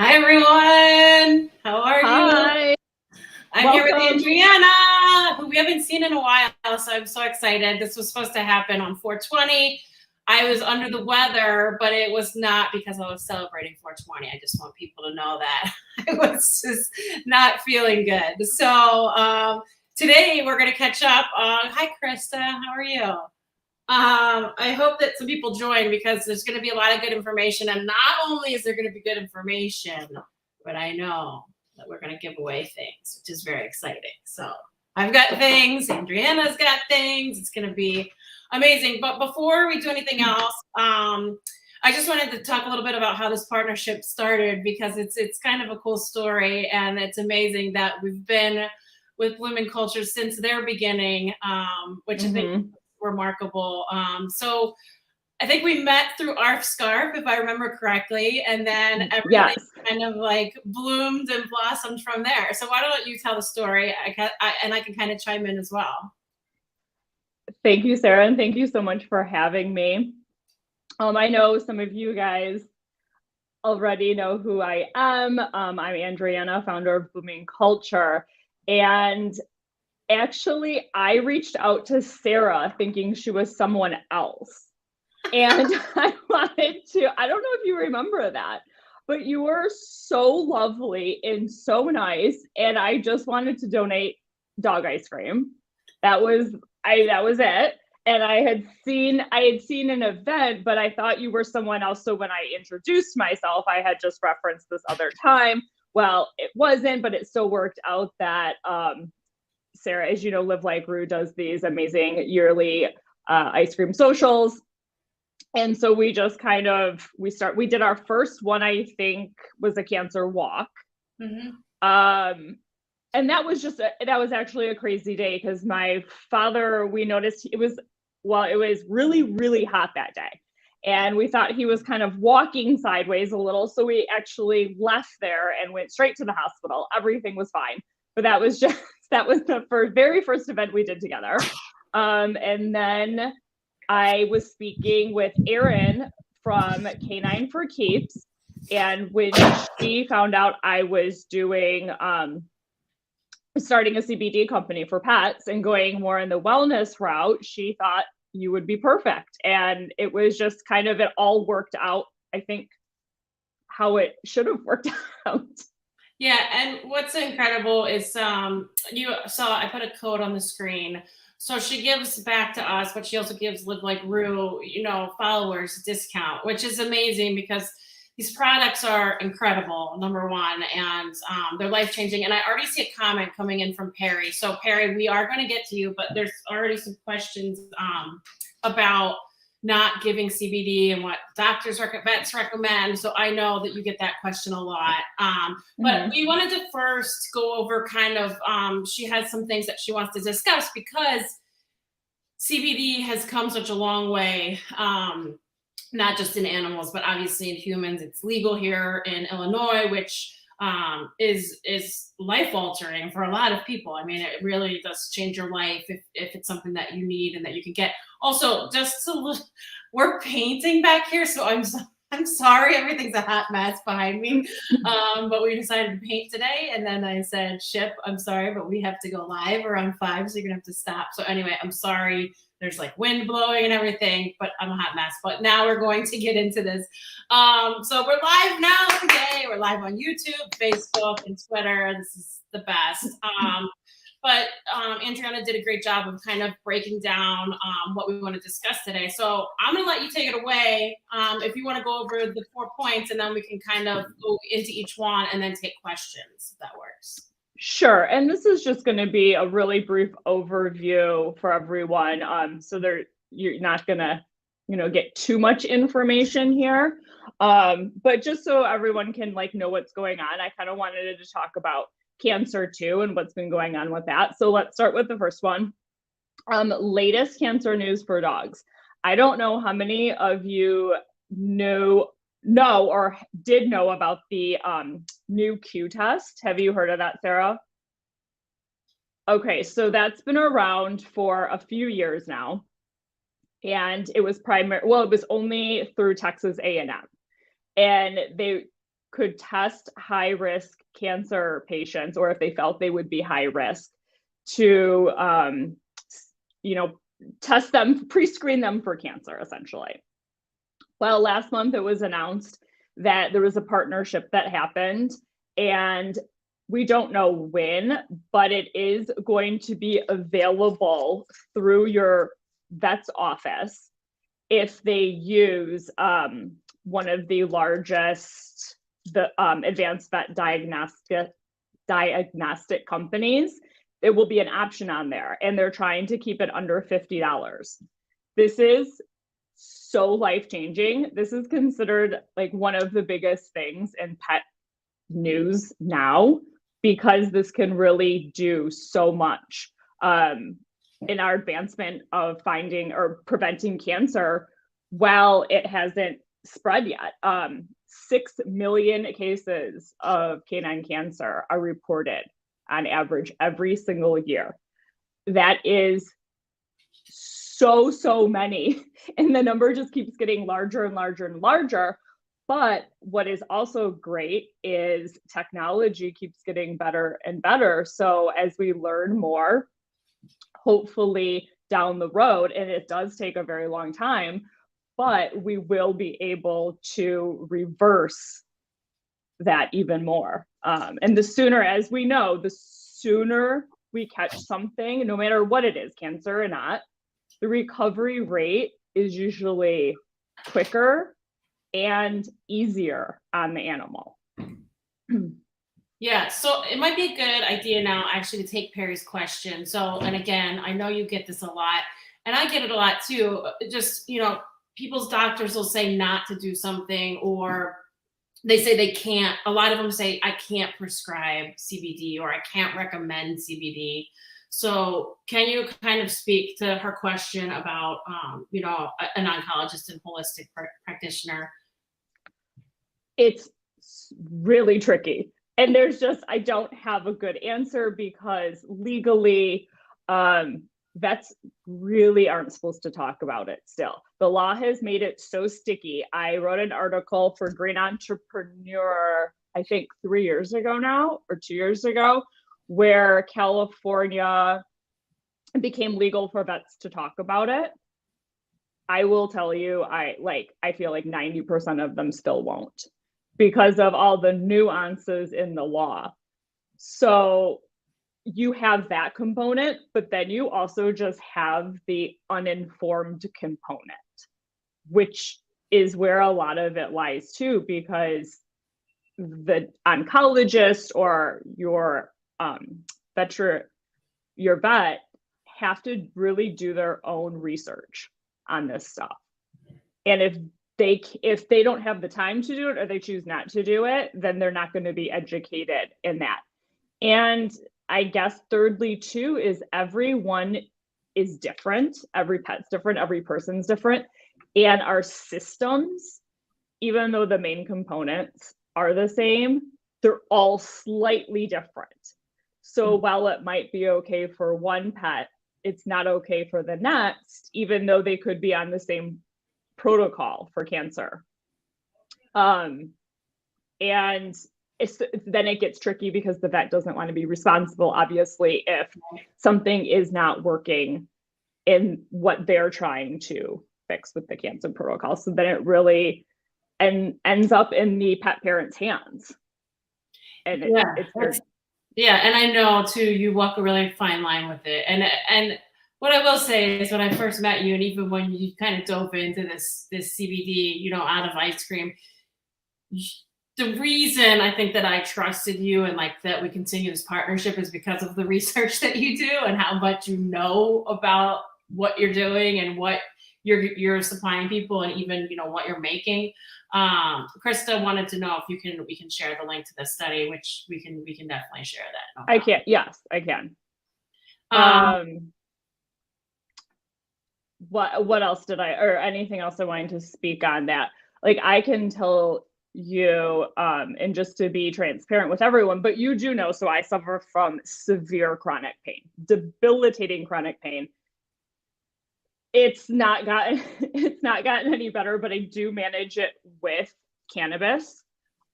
Hi, everyone. How are you? Hi, I'm here with welcome. Andreana, who we haven't seen in a while, so I'm so excited. This was supposed to happen on 420. I was under the weather, but it was not because I was celebrating 420. I just want people to know that I was just not feeling good. So today we're going to catch up. Hi, Krista. How are you? I hope that some people join because there's going to be a lot of good information. And not only is there going to be good information, but I know that we're going to give away things, which is very exciting. So I've got things, Andreana's got things. It's going to be amazing. But before we do anything else, I just wanted to talk a little bit about how this partnership started because it's kind of a cool story, and it's amazing that we've been with Blooming Culture since their beginning, which I think remarkable. So I think we met through ARF Scarf, if I remember correctly, and then everything Yes, kind of like bloomed and blossomed from there. So why don't you tell the story, and I can kind of chime in as well. thank you, Sarah, and thank you so much for having me. I know some of you guys already know who I am. I'm Andreana, founder of Blooming Culture, and actually, I reached out to Sarah thinking she was someone else, and I wanted to. I don't know if you remember that, but you were so lovely and so nice, and I just wanted to donate dog ice cream. That was that was it. And I had seen an event, but I thought you were someone else. So when I introduced myself, I had just referenced this other time. Well, it wasn't, but it still worked out that Sarah, as you know, Live Like Rue does these amazing yearly ice cream socials. And so we just kind of we did our first one, I think, was a cancer walk. Mm-hmm. And that was actually a crazy day because my father, we noticed it was really hot that day, and we thought he was kind of walking sideways a little, so we actually left there and went straight to the hospital. Everything was fine, but that was the very first event we did together. And then I was speaking with Erin from Canine for Keeps, and when she found out I was doing starting a CBD company for pets and going more in the wellness route, she thought you would be perfect. And it was just kind of, it all worked out, I think, how it should have worked out. Yeah, and what's incredible is you saw I put a code on the screen. So she gives back to us, but she also gives Live Like Rue, followers discount, which is amazing because these products are incredible, number one, and they're life changing. And I already see a comment coming in from Perry. So Perry, we are going to get to you, but there's already some questions about not giving CBD and what vets recommend. So I know that you get that question a lot. But we wanted to first go over kind of, she has some things that she wants to discuss because CBD has come such a long way, not just in animals, but obviously in humans. It's legal here in Illinois, which is life altering for a lot of people. I mean, it really does change your life if it's something that you need and that you can get. Also, we're painting back here, so I'm sorry, everything's a hot mess behind me. But we decided to paint today, and then I said, "Ship, I'm sorry, but we have to go live around 5, so you're gonna have to stop." So anyway, I'm sorry. There's like wind blowing and everything, but I'm a hot mess. But now we're going to get into this. So we're live now today. We're live on YouTube, Facebook, and Twitter. This is the best. But Andreana did a great job of kind of breaking down what we want to discuss today. So I'm going to let you take it away if you want to go over the 4 points, and then we can kind of go into each one and then take questions, if that works. Sure. And this is just going to be a really brief overview for everyone. So you're not going to, get too much information here. But just so everyone can know what's going on, I kind of wanted to talk about cancer too and what's been going on with that. So let's start with the first one. Latest cancer news for dogs. I don't know how many of you know or did know about the Nu.Q test. Have you heard of that, Sarah? Okay, so that's been around for a few years now, and it was it was only through Texas A&M, and they could test high risk cancer patients, or if they felt they would be high risk, to, test them, pre-screen them for cancer, essentially. Well, last month it was announced that there was a partnership that happened, and we don't know when, but it is going to be available through your vet's office if they use one of the largest, advanced vet diagnostic companies. It will be an option on there, and they're trying to keep it under $50. This is so life-changing. This is considered like one of the biggest things in pet news now, because this can really do so much in our advancement of finding or preventing cancer while it hasn't spread yet. 6 million cases of canine cancer are reported on average every single year. That is so many, and the number just keeps getting larger and larger and larger. But what is also great is technology keeps getting better and better. So as we learn more, hopefully down the road, and it does take a very long time, but we will be able to reverse that even more. And the sooner, as we know, the sooner we catch something, no matter what it is, cancer or not, the recovery rate is usually quicker and easier on the animal. Yeah, so it might be a good idea now actually to take Perry's question. So, and again, I know you get this a lot, and I get it a lot too. Just, people's doctors will say not to do something, or they say they can't. A lot of them say, I can't prescribe CBD, or I can't recommend CBD. So can you kind of speak to her question about, an oncologist and holistic practitioner? It's really tricky. And I don't have a good answer, because legally, vets really aren't supposed to talk about it still. The law has made it so sticky. I wrote an article for Green Entrepreneur, I think 3 years ago now, or 2 years ago, where California became legal for vets to talk about it. I will tell you, I feel like 90% of them still won't, because of all the nuances in the law. So you have that component, but then you also just have the uninformed component, which is where a lot of it lies too, because the oncologist or your vet have to really do their own research on this stuff. And if they don't have the time to do it, or they choose not to do it, then they're not going to be educated in that. And I guess thirdly too is everyone is different. Every pet's different. Every person's different. And our systems, even though the main components are the same, they're all slightly different. So while it might be okay for one pet, it's not okay for the next, even though they could be on the same protocol for cancer. And then it gets tricky, because the vet doesn't want to be responsible, obviously, if something is not working in what they're trying to fix with the cancer protocol. So then it really ends up in the pet parent's hands. And yeah, and I know too, you walk a really fine line with it. And what I will say is, when I first met you, and even when you kind of dove into this CBD, out of ice cream, the reason I think that I trusted you and that we continue this partnership is because of the research that you do and how much you know about what you're doing and what you're supplying people, and even what you're making. Krista wanted to know if we can share the link to the study, which we can definitely share that. No I can. Yes, I can. What else or anything else I wanted to speak on that? I can tell you, and just to be transparent with everyone, but you do know, so I suffer from severe chronic pain, debilitating chronic pain. It's not gotten any better, but I do manage it with cannabis.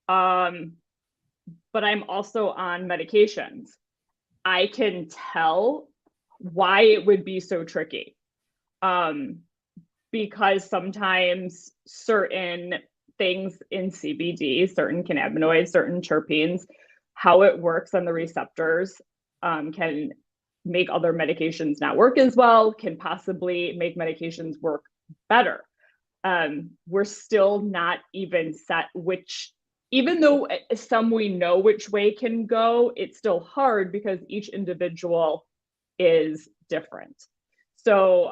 But I'm also on medications. I can tell why it would be so tricky. Because sometimes certain things in CBD, certain cannabinoids, certain terpenes, how it works on the receptors can make other medications not work as well, can possibly make medications work better. We're still not even set which, even though some we know which way can go, it's still hard because each individual is different. So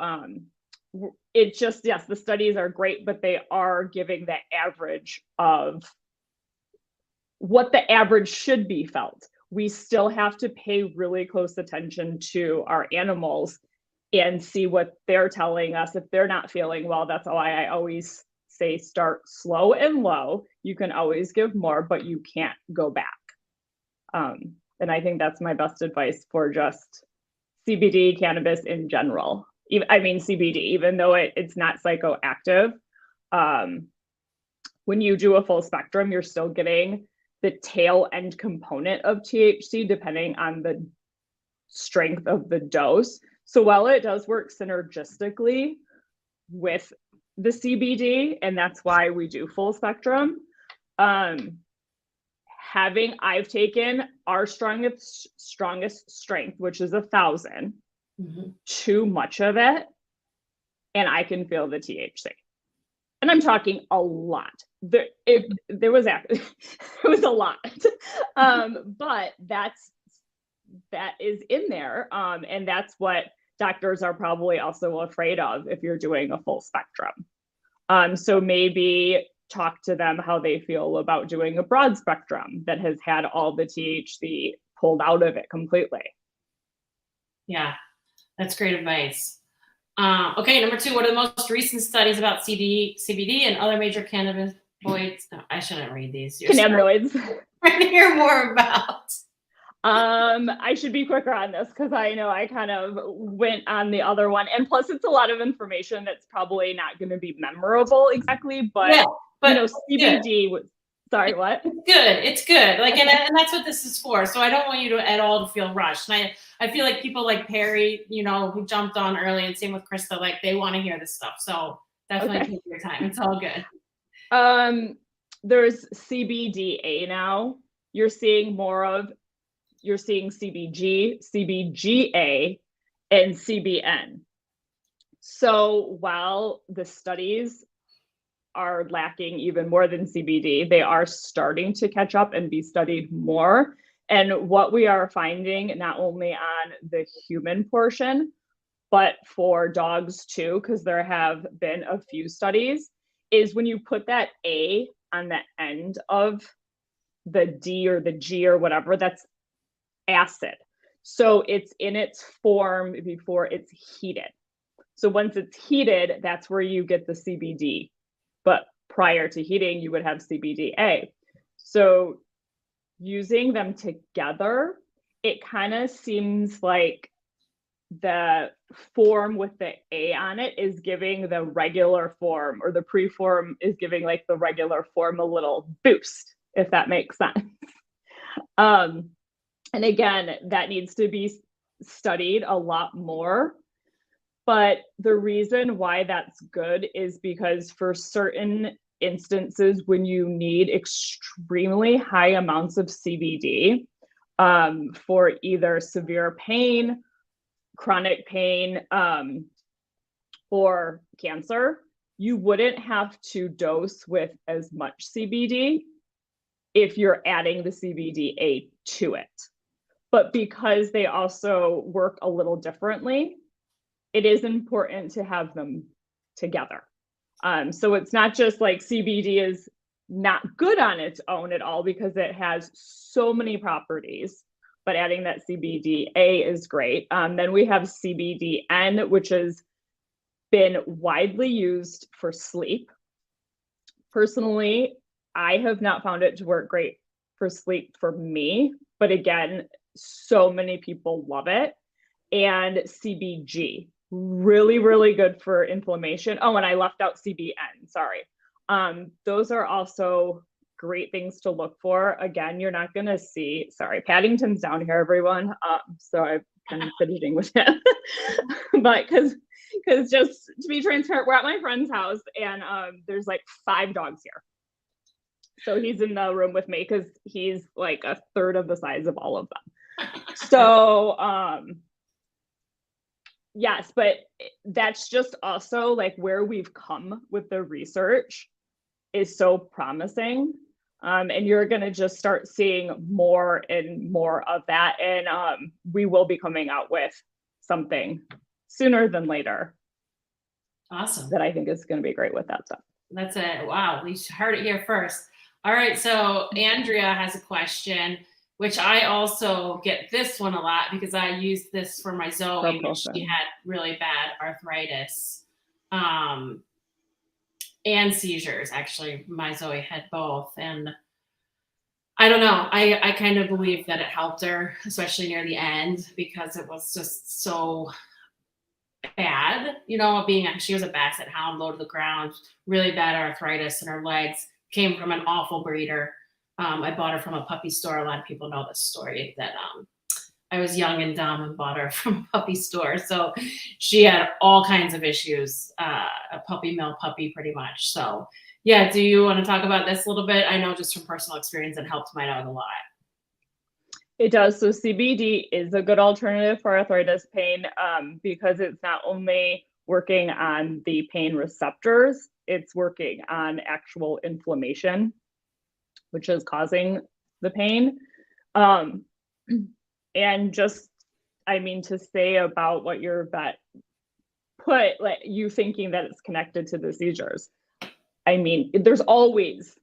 it just, yes, the studies are great, but they are giving the average of what the average should be felt. We still have to pay really close attention to our animals and see what they're telling us. If they're not feeling well, that's why I always say start slow and low. You can always give more, but you can't go back. And I think that's my best advice for just CBD cannabis in general. I mean, CBD, even though it's not psychoactive, when you do a full spectrum, you're still getting the tail end component of THC depending on the strength of the dose. So while it does work synergistically with the CBD, and that's why we do full spectrum, I've taken our strongest strength, which is 1,000, too much of it, and I can feel the THC. And I'm talking a lot. There was it was a lot, but that is in there, and that's what doctors are probably also afraid of if you're doing a full spectrum. So maybe talk to them how they feel about doing a broad spectrum that has had all the THC pulled out of it completely. Yeah, that's great advice. Okay, number 2, what are the most recent studies about CBD and other major cannabinoids? No, I shouldn't read these. Cannabinoids. Trying to hear more about. I should be quicker on this because I know I kind of went on the other one, and plus it's a lot of information that's probably not going to be memorable exactly, but, yeah, but you know, CBD was, sorry, what? It's good. Like, and that's what this is for. So I don't want you to at all to feel rushed. And I feel like people like Perry, you know, who jumped on early, and same with Krista, like they want to hear this stuff. So definitely take your time. It's all good. There's CBDA now. You're seeing CBG, CBGA, and CBN. So while the studies are lacking even more than CBD, they are starting to catch up and be studied more. And what we are finding, not only on the human portion, but for dogs too, because there have been a few studies, is when you put that A on the end of the D or the G or whatever, that's acid. So it's in its form before it's heated. So once it's heated, that's where you get the CBD. But prior to heating, you would have CBDA. So using them together, it kind of seems like the form with the A on it is giving the regular form, or the pre-form is giving like the regular form a little boost, if that makes sense. And again, that needs to be studied a lot more. But the reason why that's good is because for certain instances, when you need extremely high amounts of CBD for either severe pain, chronic pain, or cancer, you wouldn't have to dose with as much CBD if you're adding the CBDA to it. But because they also work a little differently, it is important to have them together. So it's not just like CBD is not good on its own at all because it has so many properties, but adding that CBDA is great. Then we have CBDN, which has been widely used for sleep. Personally, I have not found it to work great for sleep for me, but again, so many people love it. And CBG, really, really good for inflammation. Oh, and I left out CBN, sorry. Those are also great things to look for. Again, you're not going to see, sorry, Paddington's down here, everyone. So I'm kind of fidgeting with him. But because just to be transparent, we're at my friend's house and there's like 5 dogs here. So he's in the room with me because he's like a third of the size of all of them. So yes, but that's just also like where we've come with the research is so promising. And you're going to just start seeing more and more of that. And we will be coming out with something sooner than later. Awesome. That I think is going to be great with that stuff. That's it. Wow. We heard it here first. All right. So Andrea has a question, which I also get this one a lot because I used this for my Zoe when she had really bad arthritis and seizures. Actually, my Zoe had both. And I don't know. I kind of believe that it helped her, especially near the end, because it was just so bad, you know, she was a basset hound, low to the ground, really bad arthritis in her legs, came from an awful breeder. I bought her from a puppy store. A lot of people know this story that I was young and dumb and bought her from a puppy store. So she had all kinds of issues, a puppy mill puppy pretty much. So yeah, do you want to talk about this a little bit? I know just from personal experience, it helped my dog a lot. It does. So CBD is a good alternative for arthritis pain because it's not only working on the pain receptors, it's working on actual inflammation, which is causing the pain. And just, I mean, to say about what your vet put, like you thinking that it's connected to the seizures. I mean, there's always,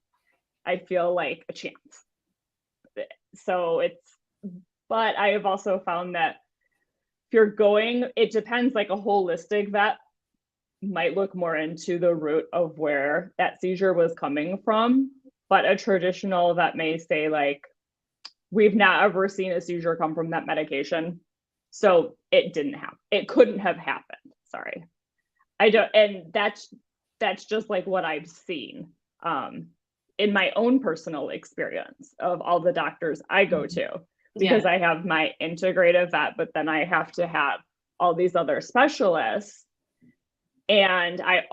I feel like, a chance. So but I have also found that if you're going, it depends, like a holistic vet might look more into the root of where that seizure was coming from. But a traditional vet may say, like, we've not ever seen a seizure come from that medication. So it couldn't have happened. Sorry. And that's just like what I've seen in my own personal experience of all the doctors I go to. Because I have my integrative vet, but then I have to have all these other specialists. And I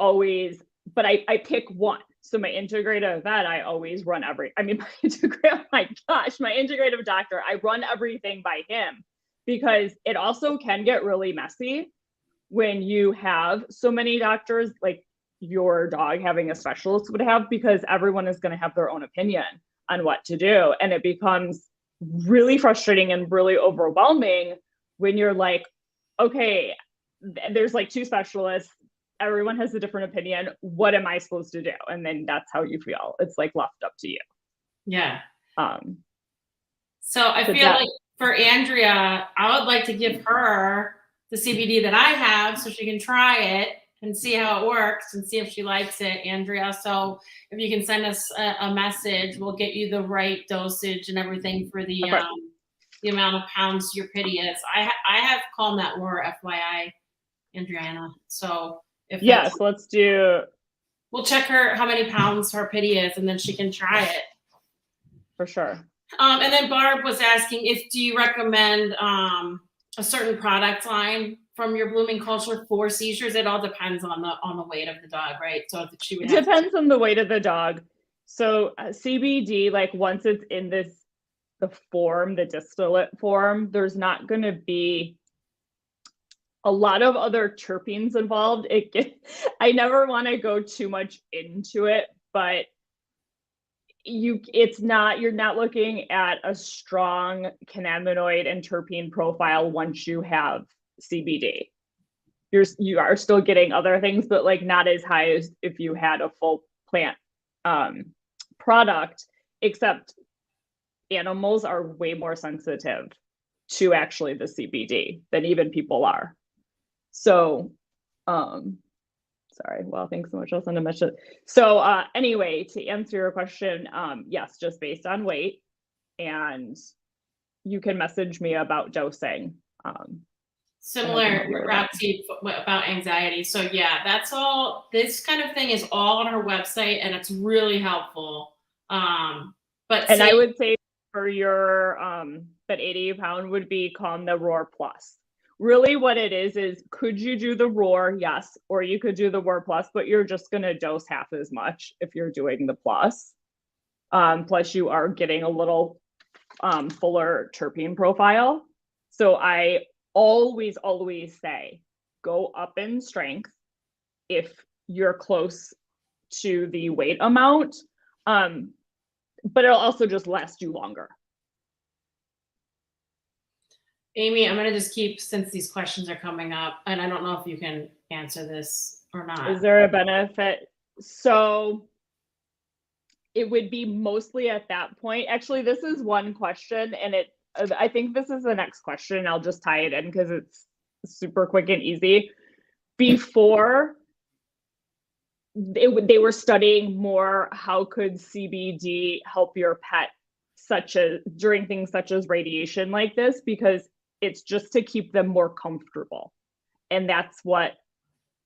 pick one. So my integrative vet, I always run my integrative doctor, I run everything by him because it also can get really messy when you have so many doctors, like your dog having a specialist would have, because everyone is going to have their own opinion on what to do. And it becomes really frustrating and really overwhelming when you're like, okay, there's like 2 specialists, everyone has a different opinion, what am I supposed to do? And then that's how you feel. It's like left up to you. Yeah. So I feel like for Andrea, I would like to give her the CBD that I have so she can try it and see how it works and see if she likes it, Andrea. So if you can send us a message, we'll get you the right dosage and everything for the amount of pounds your pity is. I have calm that war, FYI, Andreana. So let's do. We'll check her how many pounds her pity is, and then she can try it. For sure. And then Barb was asking do you recommend a certain product line from your blooming culture for seizures? It all depends on the weight of the dog, right? So she would depends on the weight of the dog. So CBD, like once it's in the form, the distillate form, there's not going to be a lot of other terpenes involved. I never want to go too much into it, but you're not looking at a strong cannabinoid and terpene profile once you have CBD. You are still getting other things, but like not as high as if you had a full plant product, except animals are way more sensitive to actually the CBD than even people are. So, sorry. Well, thanks so much. I'll send a message. So anyway, to answer your question, yes, just based on weight, and you can message me about dosing. Similar route to about anxiety. So yeah, that's all. This kind of thing is all on her website, and it's really helpful. But And I would say for your that 80 pound would be calm the Roar Plus. Really what it is could you do the Roar? Yes. Or you could do the Roar Plus, but you're just going to dose half as much if you're doing the Plus. Plus you are getting a little fuller terpene profile. So I always say go up in strength if you're close to the weight amount. But it'll also just last you longer. Amy, I'm going to just keep, since these questions are coming up, and I don't know if you can answer this or not. Is there a benefit? So it would be mostly at that point. Actually, this is one question, and I think this is the next question. I'll just tie it in because it's super quick and easy. Before they were studying more how could CBD help your pet during things such as radiation like this, because it's just to keep them more comfortable. And that's what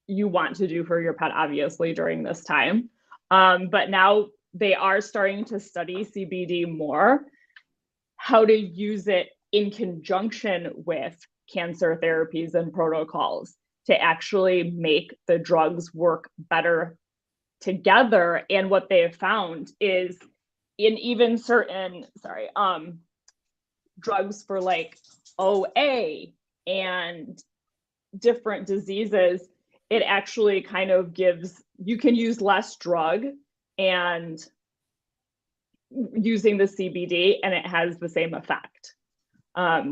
you want to do for your pet, obviously, during this time. But now they are starting to study CBD more, how to use it in conjunction with cancer therapies and protocols to actually make the drugs work better together. And what they have found is in even certain, drugs for like OA and different diseases, it actually kind of you can use less drug and using the CBD and it has the same effect,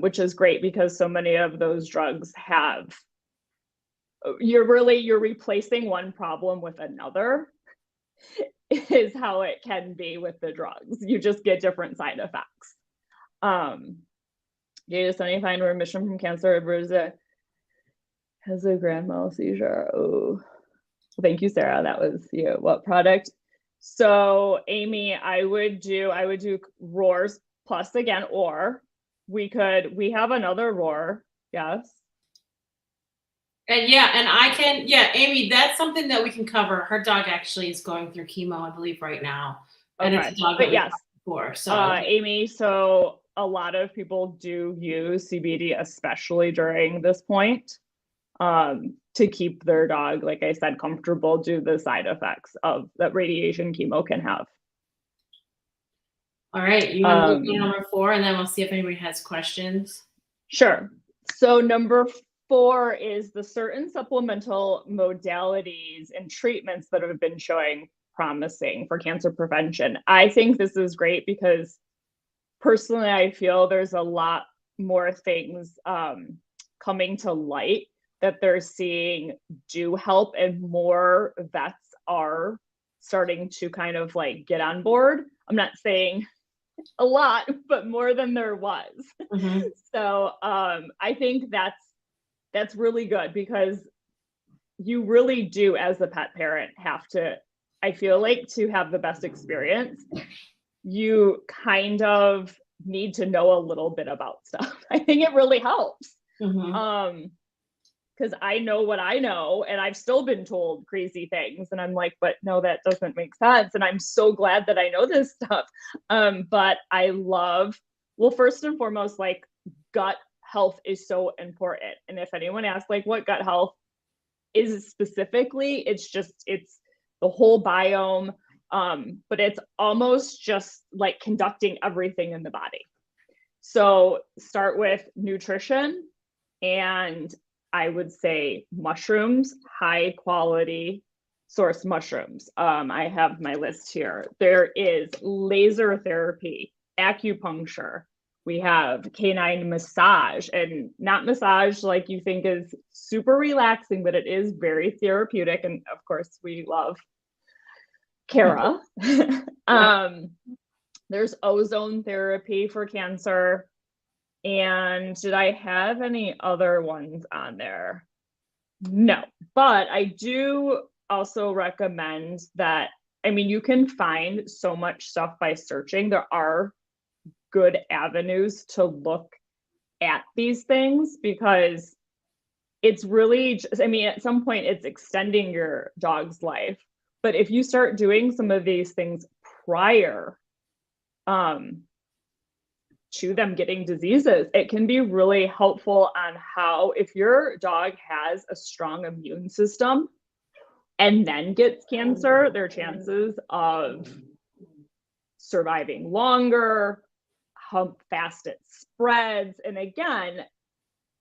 which is great because so many of those drugs you're replacing one problem with another is how it can be with the drugs. You just get different side effects. Data study find remission from cancer has a grand mal seizure. Oh, thank you, Sarah. That was you. What product? So Amy, I would do Roars Plus again, or we have another Roar. Yes. And Amy, that's something that we can cover. Her dog actually is going through chemo, I believe, right now. And Okay. it's a dog but yes, before. So Amy, so a lot of people do use CBD, especially during this point, to keep their dog, like I said, comfortable due to the side effects of that radiation chemo can have. All right, you want to move to number 4, and then we'll see if anybody has questions. Sure. So number 4 is the certain supplemental modalities and treatments that have been showing promising for cancer prevention. I think this is great because personally, I feel there's a lot more things coming to light that they're seeing do help, and more vets are starting to kind of like get on board. I'm not saying a lot, but more than there was. Mm-hmm. So I think that's really good because you really do, as a pet parent, have to, I feel like, to have the best experience, you kind of need to know a little bit about stuff. I think it really helps. Mm-hmm. Because I know what I know, and I've still been told crazy things, and I'm like, but no, that doesn't make sense. And I'm so glad that I know this stuff. But I love, well, first and foremost, like, gut health is so important. And if anyone asks, like, what gut health is specifically, it's the whole biome, but it's almost just like conducting everything in the body. So start with nutrition, and I would say mushrooms, high quality source mushrooms. I have my list here. There is laser therapy, acupuncture. We have canine massage, and not massage like you think is super relaxing, but it is very therapeutic. And of course, we love Kara. There's ozone therapy for cancer. And did I have any other ones on there? No, but I do also recommend that, I mean, you can find so much stuff by searching. There are good avenues to look at these things because it's really just, I mean, at some point it's extending your dog's life. But if you start doing some of these things prior to them getting diseases. It can be really helpful on how, if your dog has a strong immune system and then gets cancer, their chances of surviving longer, how fast it spreads. And again,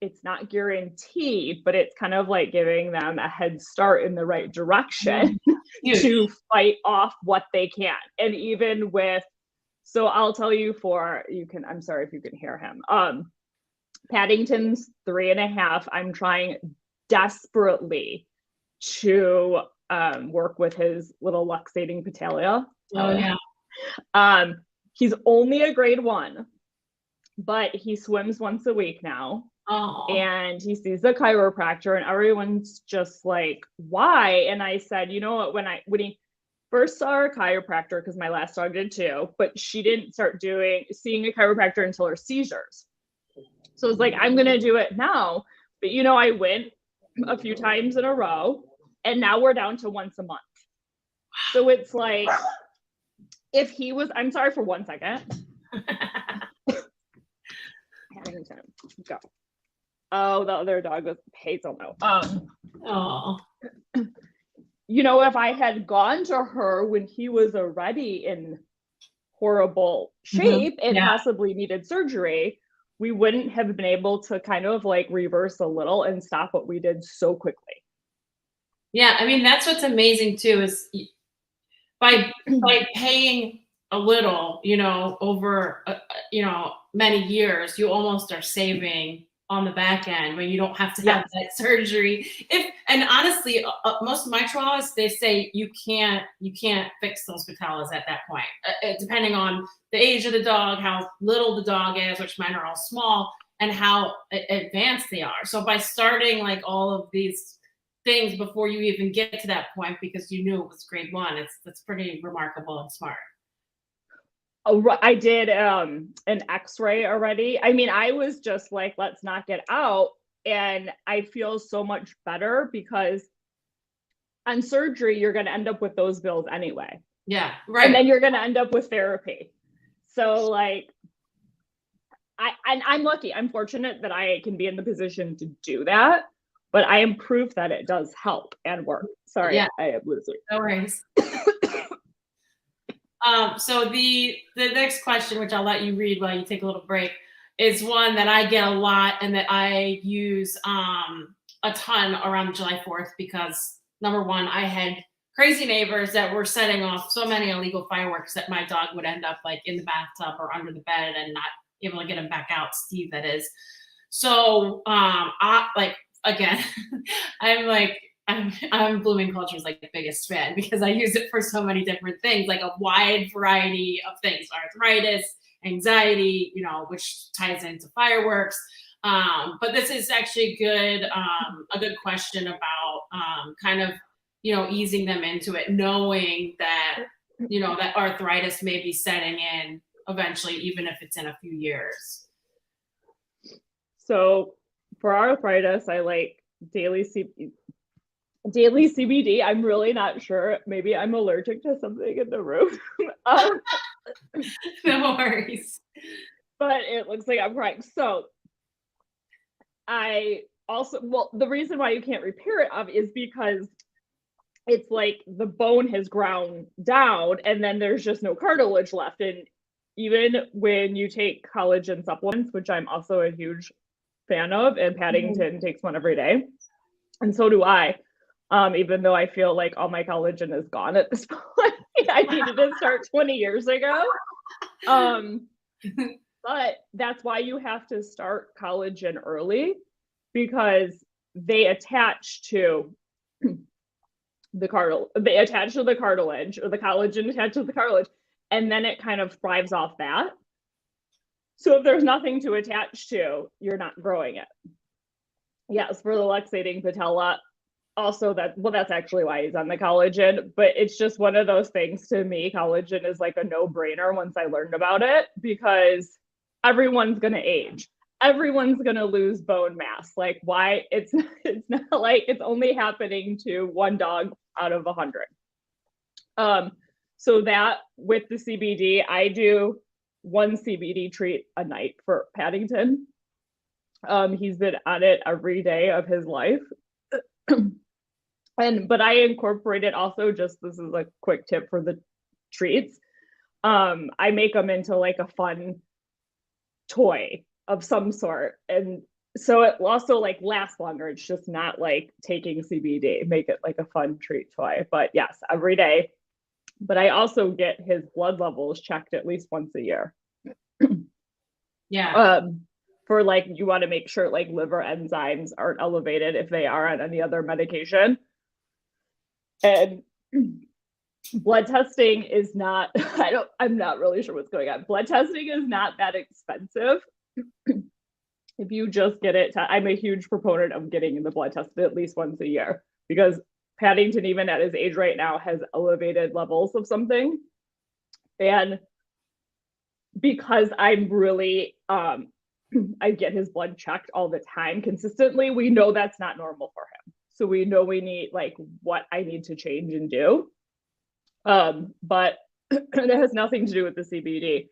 it's not guaranteed, but it's kind of like giving them a head start in the right direction to fight off what they can. And even with, so I'll tell you I'm sorry if you can hear him. Paddington's 3.5. I'm trying desperately to work with his little luxating patella. Oh yeah. He's only a grade 1, but he swims once a week now. Oh. And he sees a chiropractor, and everyone's just like, why? And I said, you know what, when he first saw a chiropractor, because my last dog did too, but she didn't start seeing a chiropractor until her seizures. So it's like, I'm gonna do it now. But I went a few times in a row, and now we're down to once a month. So it's like, if he was, I'm sorry for 1 second. Paddington, go. Oh, the other dog was Hazel. Oh. If I had gone to her when he was already in horrible shape and possibly needed surgery, we wouldn't have been able to kind of like reverse a little and stop what we did so quickly. Yeah, I mean, that's what's amazing too, is by paying a little, over many years, you almost are saving on the back end when you don't have to have that surgery. And honestly, most of my chihuahuas, they say you can't fix those patellas at that point, depending on the age of the dog, how little the dog is, which mine are all small, and how advanced they are. So by starting like all of these things before you even get to that point, because you knew it was grade 1, that's pretty remarkable and smart. Oh, I did an x-ray already. I mean, I was just like, let's knock it out. And I feel so much better, because on surgery, you're going to end up with those bills anyway. Yeah, right. And then you're going to end up with therapy. So like, I'm lucky. I'm fortunate that I can be in the position to do that, but I am proof that it does help and work. Sorry, I am losing. No worries. So the next question, which I'll let you read while you take a little break, is one that I get a lot and that I use a ton around July 4th, because number one, I had crazy neighbors that were setting off so many illegal fireworks that my dog would end up like in the bathtub or under the bed and not able to get him back out. Steve, that is. So I'm Blooming Culture's like the biggest fan, because I use it for so many different things, like a wide variety of things: arthritis, anxiety, which ties into fireworks. But this is actually a good question about kind of, easing them into it, knowing that, that arthritis may be setting in eventually, even if it's in a few years. So for arthritis, I like daily CBD. I'm really not sure. Maybe I'm allergic to something in the room. No worries. But it looks like I'm crying. So the reason why you can't repair it is because it's like the bone has ground down and then there's just no cartilage left. And even when you take collagen supplements, which I'm also a huge fan of, and Paddington takes one every day, and so do I, even though I feel like all my collagen is gone at this point. I needed to start 20 years ago. But that's why you have to start collagen early, because they attach to the cartilage, or the collagen attached to the cartilage, and then it kind of thrives off that. So if there's nothing to attach to, you're not growing it. Yes, for the luxating patella, also that's actually why he's on the collagen, but it's just one of those things. To me, collagen is like a no-brainer once I learned about it, because everyone's going to age. Everyone's going to lose bone mass. Like, why? It's not like it's only happening to one dog out of 100. So that with the CBD, I do one CBD treat a night for Paddington. He's been on it every day of his life. But I incorporated also, just this is a quick tip for the treats. I make them into like a fun toy of some sort. And so it also like lasts longer. It's just not like taking CBD, make it like a fun treat toy. But yes, every day. But I also get his blood levels checked at least once a year. Yeah. For like, you want to make sure like liver enzymes aren't elevated if they are on any other medication. And blood testing is not, I'm not really sure what's going on. Blood testing is not that expensive. If you just get it, I'm a huge proponent of getting the blood tested at least once a year, because Paddington, even at his age right now, has elevated levels of something. And because I'm really, I get his blood checked all the time consistently, we know that's not normal for him. So we know we need like what I need to change and do. But it has nothing to do with the CBD.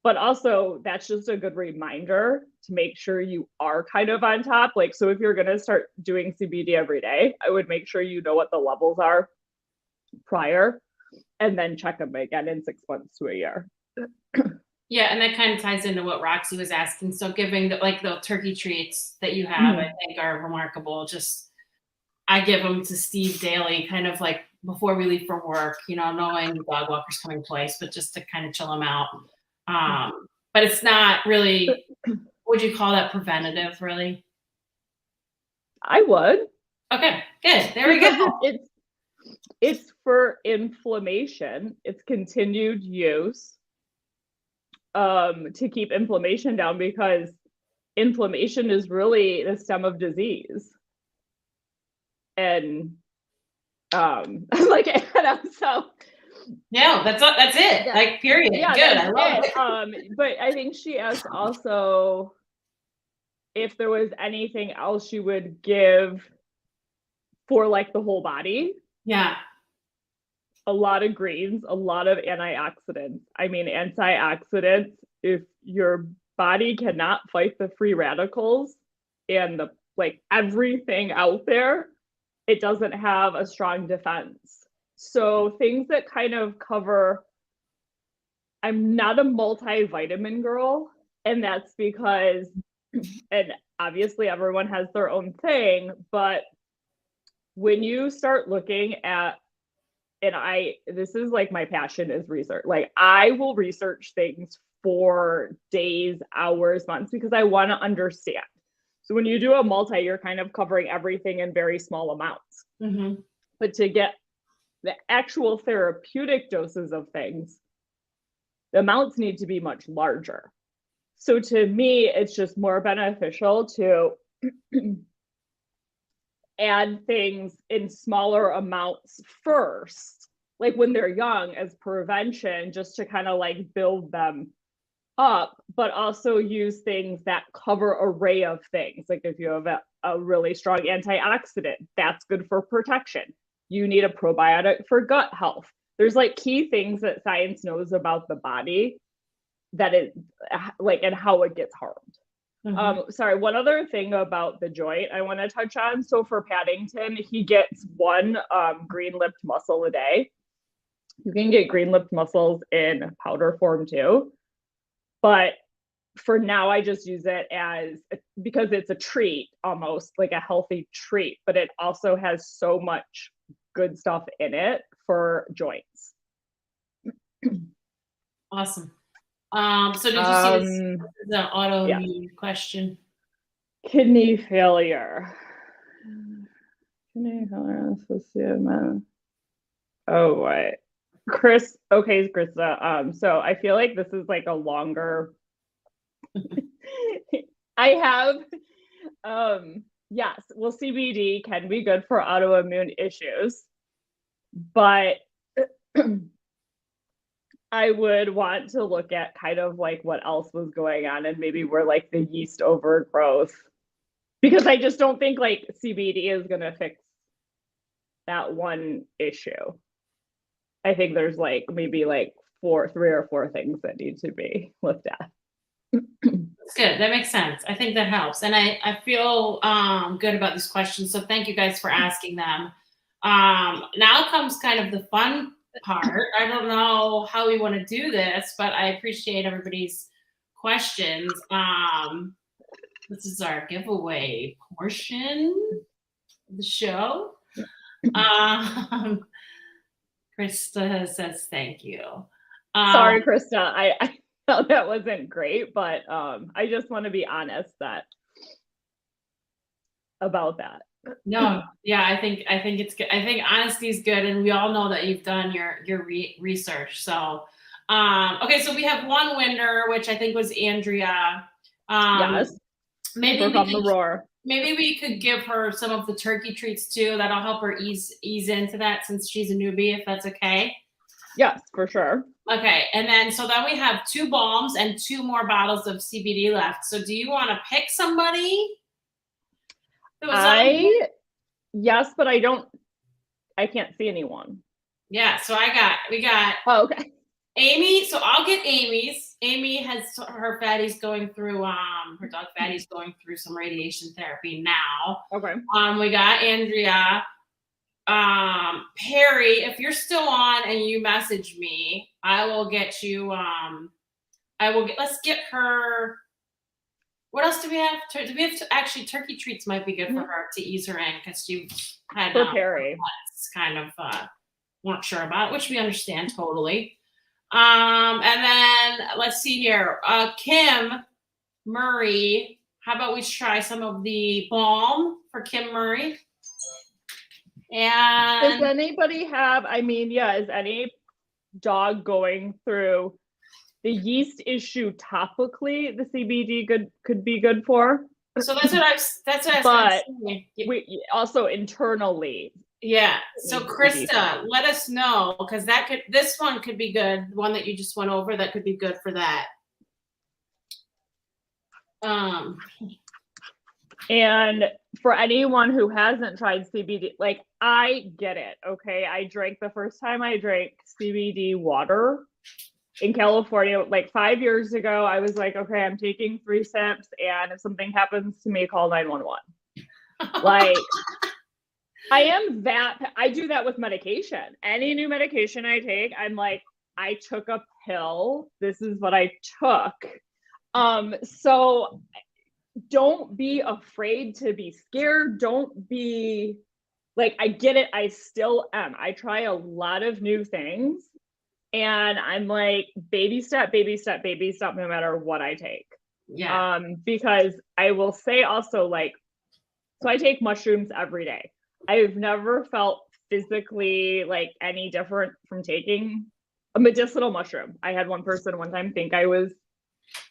But also, that's just a good reminder to make sure you are kind of on top. Like, so if you're going to start doing CBD every day, I would make sure you know what the levels are prior, and then check them again in 6 months to a year. Yeah, and that kind of ties into what Roxy was asking. So giving the turkey treats that you have, I think are remarkable. Just, I give them to Steve daily, kind of like before we leave for work, knowing the dog walker's coming twice, but just to kind of chill him out. But it's not really, would you call that preventative, really? I would. Okay, good. There we go. It's for inflammation. It's continued use to keep inflammation down, because inflammation is really the stem of disease. And like, so no, that's it. Yeah. Like, period. Yeah, good. I love it. But I think she asked also if there was anything else you would give for like the whole body. Yeah. A lot of greens, a lot of antioxidants. I mean, antioxidants, if your body cannot fight the free radicals and the like everything out there, it doesn't have a strong defense. So things that kind of cover, I'm not a multivitamin girl, and that's because, and obviously everyone has their own thing, but when you start looking at, and this is like my passion is research. Like, I will research things for days, hours, months, because I want to understand. So when you do a multi, you're kind of covering everything in very small amounts. Mm-hmm. But to get the actual therapeutic doses of things, the amounts need to be much larger. So to me, it's just more beneficial to add things in smaller amounts first, like when they're young, as prevention, just to kind of like build them up, but also use things that cover an array of things. Like if you have a really strong antioxidant, that's good for protection. You need a probiotic for gut health. There's like key things that science knows about the body that it like, and how it gets harmed. Mm-hmm. Sorry, one other thing about the joint I want to touch on. So for Paddington, he gets one green-lipped mussel a day. You can get green-lipped mussels in powder form too. But for now, I just use it because it's a treat, almost like a healthy treat, but it also has so much good stuff in it for joints. Awesome. So did you see the autoimmune question? Kidney failure. Kidney failure. Oh, what? Chris. Okay, Krista. So I feel like this is like a longer. I have. Yes. Well, CBD can be good for autoimmune issues, but I would want to look at kind of like what else was going on, and maybe where like the yeast overgrowth, because I just don't think like CBD is going to fix that one issue. I think there's like maybe like three or four things that need to be looked at. That's good. That makes sense. I think that helps. And I feel good about these questions. So thank you guys for asking them. Now comes kind of the fun part. I don't know how we want to do this, but I appreciate everybody's questions. This is our giveaway portion of the show. Krista says thank you. Sorry, Krista. I felt that wasn't great, but I just want to be honest about that. No, yeah, I think it's good. I think honesty is good, and we all know that you've done your research. So, okay, so we have one winner, which I think was Andrea. Yes. Maybe from the roar. Maybe we could give her some of the turkey treats too. That'll help her ease into that since she's a newbie, if that's okay. Yes, for sure. Okay, and then we have 2 balms and 2 more bottles of CBD left. So do you want to pick somebody? Yes, but I can't see anyone. Yeah, so we got Oh, okay. Amy, so I'll get Amy's. Amy has her fatty's going through her dog Fatty's going through some radiation therapy now. Okay. We got Andrea. Perry, if you're still on and you message me, I will get you let's get her. What else do we have? Actually, turkey treats might be good for her to ease her in because she had Perry. kind of weren't sure about it, which we understand totally. And then let's see here. Kim Murray, how about we try some of the balm for Kim Murray? And does anybody have, is any dog going through the yeast issue topically the CBD could be good for? So that's what I was saying. We also internally. Yeah. So Krista, let us know, because this one could be good. The one that you just went over, that could be good for that. And for anyone who hasn't tried CBD, like, I get it. Okay. The first time I drank CBD water in California, like 5 years ago, I was like, okay, I'm taking 3 sips, and if something happens to me, call 911. Like, I do that with medication. Any new medication I take, I'm like, I took a pill. This is what I took. So don't be afraid to be scared. Don't be like, I get it. I still am. I try a lot of new things, and I'm like, baby step, baby step, baby step, no matter what I take. Yeah. Because I will say also, like, so I take mushrooms every day. I've never felt physically like any different from taking a medicinal mushroom. I had one person one time think I was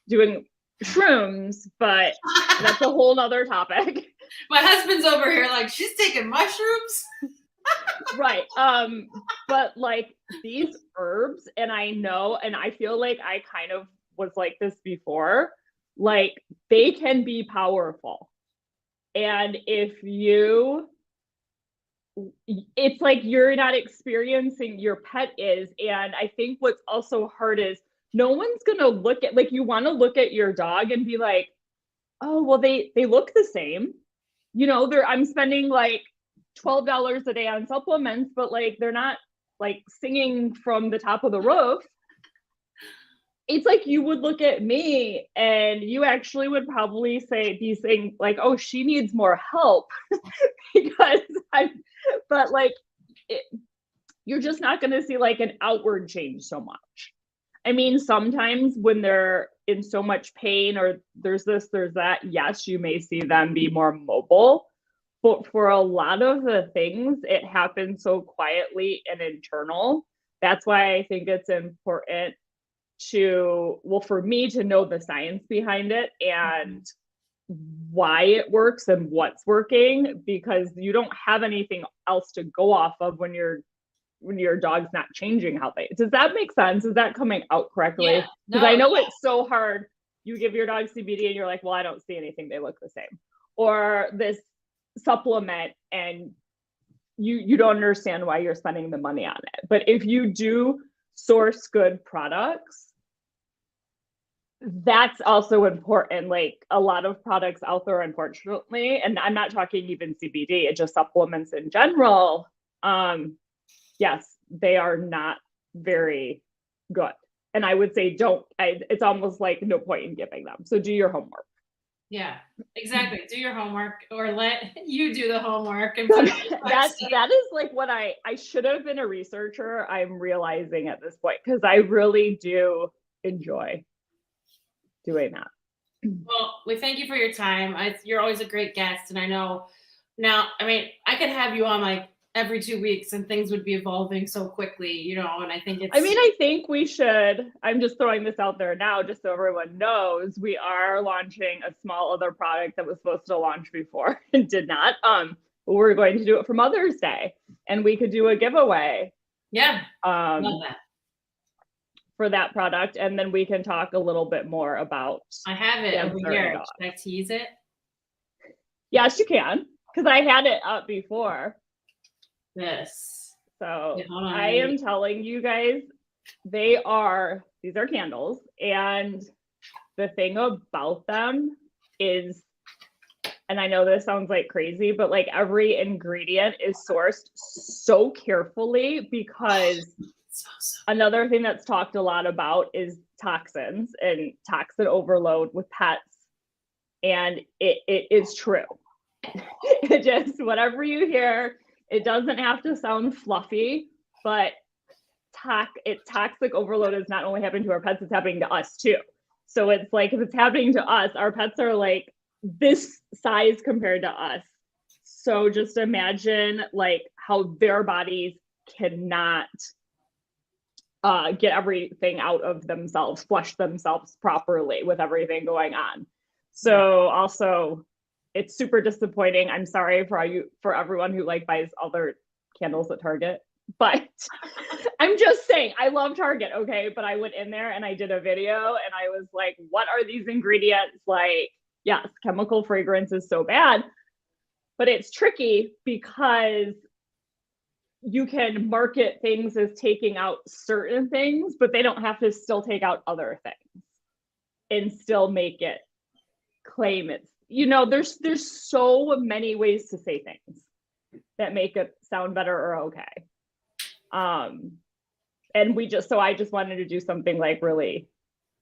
doing shrooms, but that's a whole nother topic. My husband's over here like, she's taking mushrooms. Right. But like these herbs, and I know, and I feel like I kind of was like this before, like they can be powerful. And it's like you're not experiencing, your pet is. And I think what's also hard is no one's going to look at, like, you want to look at your dog and be like, oh, well, they look the same. You know, I'm spending like $12 a day on supplements, but like, they're not like singing from the top of the roof. It's like you would look at me and you actually would probably be saying like, oh, she needs more help because but like, you're just not going to see like an outward change so much. I mean, sometimes when they're in so much pain or there's this, there's that, yes, you may see them be more mobile, but for a lot of the things, it happens so quietly and internal. That's why I think it's important for me to know the science behind it and why it works and what's working, because you don't have anything else to go off of when your dog's not changing how does that make sense? Is that coming out correctly? Because I know it's so hard. You give your dog CBD and you're like, well, I don't see anything. They look the same. Or this supplement and you don't understand why you're spending the money on it. But if you do source good products. That's also important. Like a lot of products out there, unfortunately, and I'm not talking even CBD, it just supplements in general. Yes, they are not very good. And I would say it's almost like no point in giving them. So do your homework. Yeah, exactly. Do your homework, or let you do the homework. And put that is like what I should have been a researcher. I'm realizing at this point, because I really do enjoy doing that. Well, we thank you for your time. You're always a great guest, and I know now. I mean, I could have you on like every 2 weeks, and things would be evolving so quickly, you know. And I think it's. I mean, I think we should. I'm just throwing this out there now, just so everyone knows. We are launching a small other product that was supposed to launch before and did not. But we're going to do it for Mother's Day, and we could do a giveaway. Yeah, love that. For that product, and then we can talk a little bit more about. I have it over here. Should I tease it? Yes, you can, because I had it up before. This. So yeah, I am telling you guys, these are candles, and the thing about them is, and I know this sounds like crazy, but like every ingredient is sourced so carefully, because another thing that's talked a lot about is toxins and toxin overload with pets. And it is true. It just, whatever you hear, it doesn't have to sound fluffy, but toxic overload is not only happening to our pets, it's happening to us too. So it's like, if it's happening to us, our pets are like this size compared to us. So just imagine like how their bodies cannot get everything out of themselves, flush themselves properly with everything going on. So also, it's super disappointing. I'm sorry for everyone who like buys other candles at Target, but I'm just saying, I love Target, okay? But I went in there and I did a video and I was like, what are these ingredients? Like, yes, chemical fragrance is so bad, but it's tricky because you can market things as taking out certain things, but they don't have to still take out other things and still make it claim it's, you know, there's so many ways to say things that make it sound better or okay. And I just wanted to do something like really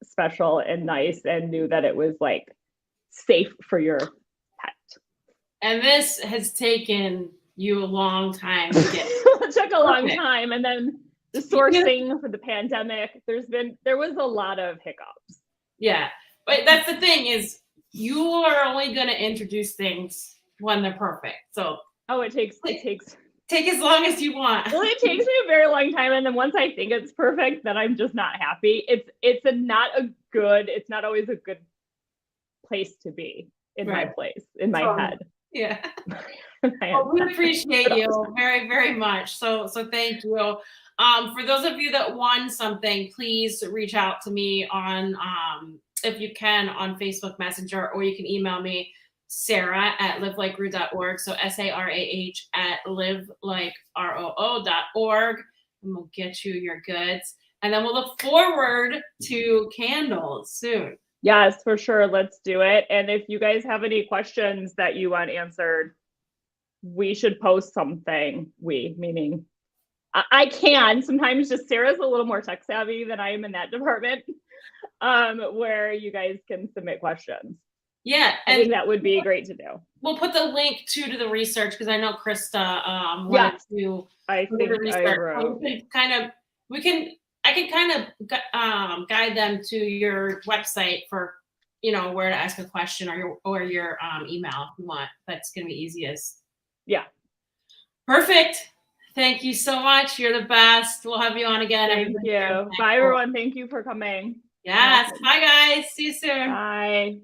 special and nice, and knew that it was like safe for your pet. And this has taken you a long time to get. It took a long time, and then the sourcing for the pandemic, there was a lot of hiccups. Yeah, but that's the thing, is you are only going to introduce things when they're perfect. So take as long as you want. Well, it takes me a very long time, and then once I think it's perfect, then I'm just not happy. It's not always a good place to be in my place, in my head. Yeah. Well, we appreciate you very, very much. So thank you. For those of you that won something, please reach out to me on, if you can, on Facebook Messenger, or you can email me, sarah@livelikeRoo.org. So sarah@livelikeRoo.org, and we'll get you your goods. And then we'll look forward to candles soon. Yes, for sure. Let's do it. And if you guys have any questions that you want answered, we should post something. Meaning I can sometimes, just Sarah's a little more tech savvy than I am in that department, where you guys can submit questions. Yeah, I think that would be great to do. We'll put the link to the research, because I know Krista wanted to. I think I wrote. I can kind of guide them to your website for, you know, where to ask a question, or your email if you want. That's gonna be easiest. Yeah. Perfect. Thank you so much. You're the best. We'll have you on again. Thank you. Bye, everyone. Thank you for coming. Yes. Bye, guys. See you soon. Bye.